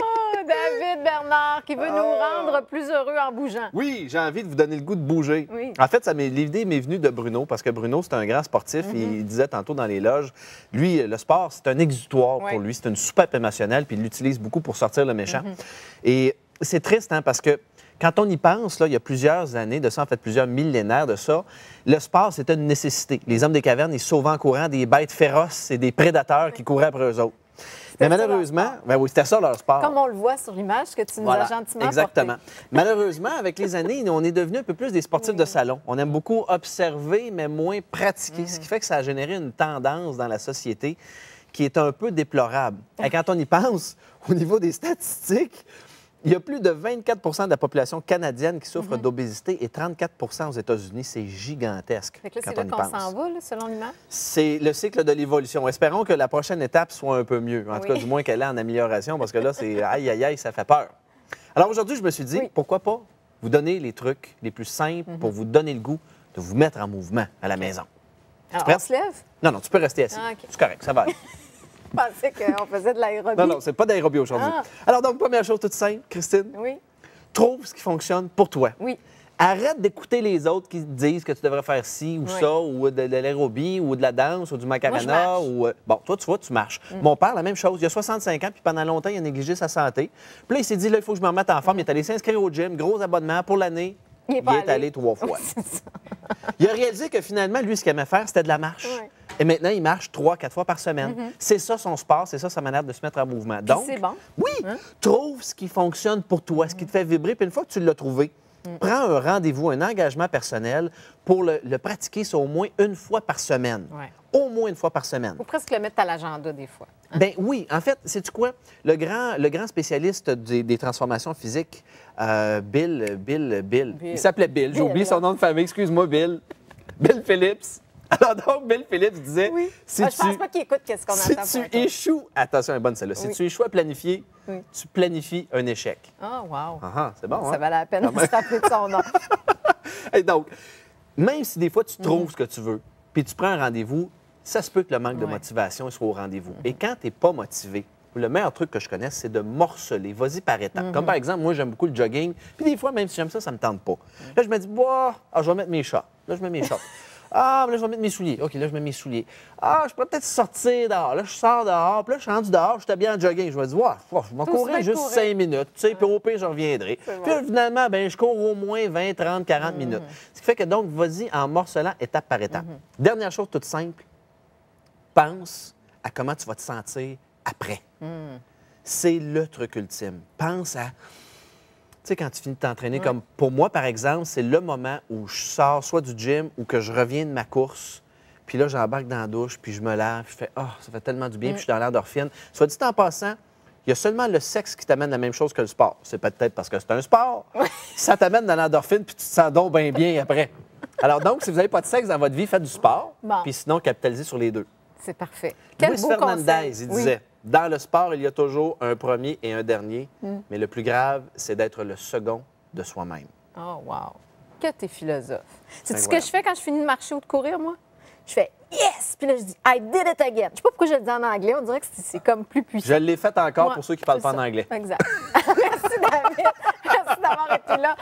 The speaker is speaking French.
Oh, David Bernard, qui veut nous rendre plus heureux en bougeant. Oui, j'ai envie de vous donner le goût de bouger. Oui. En fait, l'idée m'est venue de Bruno, parce que Bruno, c'est un grand sportif. Il disait tantôt dans les loges, lui, le sport, c'est un exutoire pour lui. C'est une soupape émotionnelle, puis il l'utilise beaucoup pour sortir le méchant. Et c'est triste, hein, parce que quand on y pense, là, il y a plusieurs années de ça, en fait plusieurs millénaires de ça, le sport, c'était une nécessité. Les hommes des cavernes, ils sauvaient en courant des bêtes féroces et des prédateurs qui couraient après eux autres. Mais malheureusement, ben oui, c'était ça leur sport. Comme on le voit sur l'image que tu nous as gentiment exactement. portée. Malheureusement, avec les années, on est devenu un peu plus des sportifs de salon. On aime beaucoup observer, mais moins pratiquer, ce qui fait que ça a généré une tendance dans la société qui est un peu déplorable. Et quand on y pense, au niveau des statistiques, il y a plus de 24 de la population canadienne qui souffre d'obésité et 34 aux États-Unis. C'est gigantesque. Fait que là, quand c'est là on y qu'on pense. s'en va, là, selon l'image? C'est le cycle de l'évolution. Espérons que la prochaine étape soit un peu mieux. En tout cas, du moins qu'elle est en amélioration, parce que là, c'est aïe, aïe, aïe, ça fait peur. Alors aujourd'hui, je me suis dit, pourquoi pas vous donner les trucs les plus simples pour vous donner le goût de vous mettre en mouvement à la maison. Alors, on se lève? Non, non, tu peux rester assis. Ah, OK. C'est correct, ça va aller. Je pensais qu'on faisait de l'aérobie. Non, non, c'est pas d'aérobie aujourd'hui. Ah. Alors donc, première chose toute simple, Christine, Oui. trouve ce qui fonctionne pour toi. Oui. Arrête d'écouter les autres qui te disent que tu devrais faire ci ou ça, ou de l'aérobie, ou de la danse, ou du macarena. Ou, bon, toi, tu vois, tu marches. Mon père, la même chose. Il a 65 ans, puis pendant longtemps, il a négligé sa santé. Puis là, il s'est dit, là, il faut que je me remette en forme. Il est allé s'inscrire au gym, gros abonnement pour l'année. Il est allé 3 fois. Il a réalisé que finalement, lui, ce qu'il aimait faire, c'était de la marche. Ouais. Et maintenant, il marche 3-4 fois par semaine. C'est ça son sport, c'est ça sa manière de se mettre en mouvement. Donc, c'est bon. oui, trouve ce qui fonctionne pour toi, ce qui te fait vibrer. Puis une fois que tu l'as trouvé, prends un rendez-vous, un engagement personnel pour le pratiquer ça au moins une fois par semaine. Ouais. Au moins une fois par semaine. Il faut presque le mettre à l'agenda des fois. Ben oui, en fait, sais-tu quoi? Le grand spécialiste des transformations physiques, Bill. Il s'appelait Bill. J'ai oublié son nom de famille. Excuse-moi, Bill. Bill Phillips. Alors donc, Bill Phillips disait... Oui. Si Je pense pas qu'il écoute ce qu'on entend. Si tu échoues... Attention, elle est bonne celle-là. Si tu échoues à planifier, tu planifies un échec. Ah, wow. C'est bon, hein? Ça valait la peine de se rappeler de son nom. Et donc, même si des fois tu trouves ce que tu veux, puis tu prends un rendez-vous, ça se peut que le manque de motivation soit au rendez-vous. Et quand tu n'es pas motivé, le meilleur truc que je connaisse, c'est de morceler. Vas-y par étapes. Comme par exemple, moi, j'aime beaucoup le jogging. Puis des fois, même si j'aime ça, ça ne me tente pas. Là, je me dis, je vais mettre mes shorts. Là, je mets mes shorts. Ah, là, je vais mettre mes souliers. OK, là, je mets mes souliers. Ah, je pourrais peut-être sortir dehors. Là, je sors dehors. Puis là, je suis rendu dehors. Je suis bien en jogging. Je me dis, je vais courir juste 5 minutes. Tu sais, puis au pire, je reviendrai. Puis là, finalement, ben, je cours au moins 20, 30, 40 minutes. Ce qui fait que donc, vas-y en morcelant étape par étape. Dernière chose toute simple, pense à comment tu vas te sentir après. C'est le truc ultime. Pense à... Tu sais, quand tu finis de t'entraîner, comme pour moi, par exemple, c'est le moment où je sors soit du gym ou que je reviens de ma course, puis là, j'embarque dans la douche, puis je me lave, je fais « ça fait tellement du bien », puis je suis dans l'endorphine. Soit dit en passant, il y a seulement le sexe qui t'amène la même chose que le sport. C'est peut-être parce que c'est un sport. Ça t'amène dans l'endorphine, puis tu te sens donc bien après. Alors donc, si vous n'avez pas de sexe dans votre vie, faites du sport, puis sinon, capitalisez sur les deux. C'est parfait. Quel Luis beau Fernandez, conseil. il disait, dans le sport, il y a toujours un premier et un dernier, mais le plus grave, c'est d'être le second de soi-même. Oh, wow. Que t'es philosophe. C'est ce que je fais quand je finis de marcher ou de courir, moi? Je fais « Yes! » Puis là, je dis « I did it again ». Je sais pas pourquoi je le dis en anglais. On dirait que c'est comme plus puissant. Je l'ai fait encore pour ceux qui ne parlent pas en anglais. Exact. Merci, David. Merci d'avoir été là.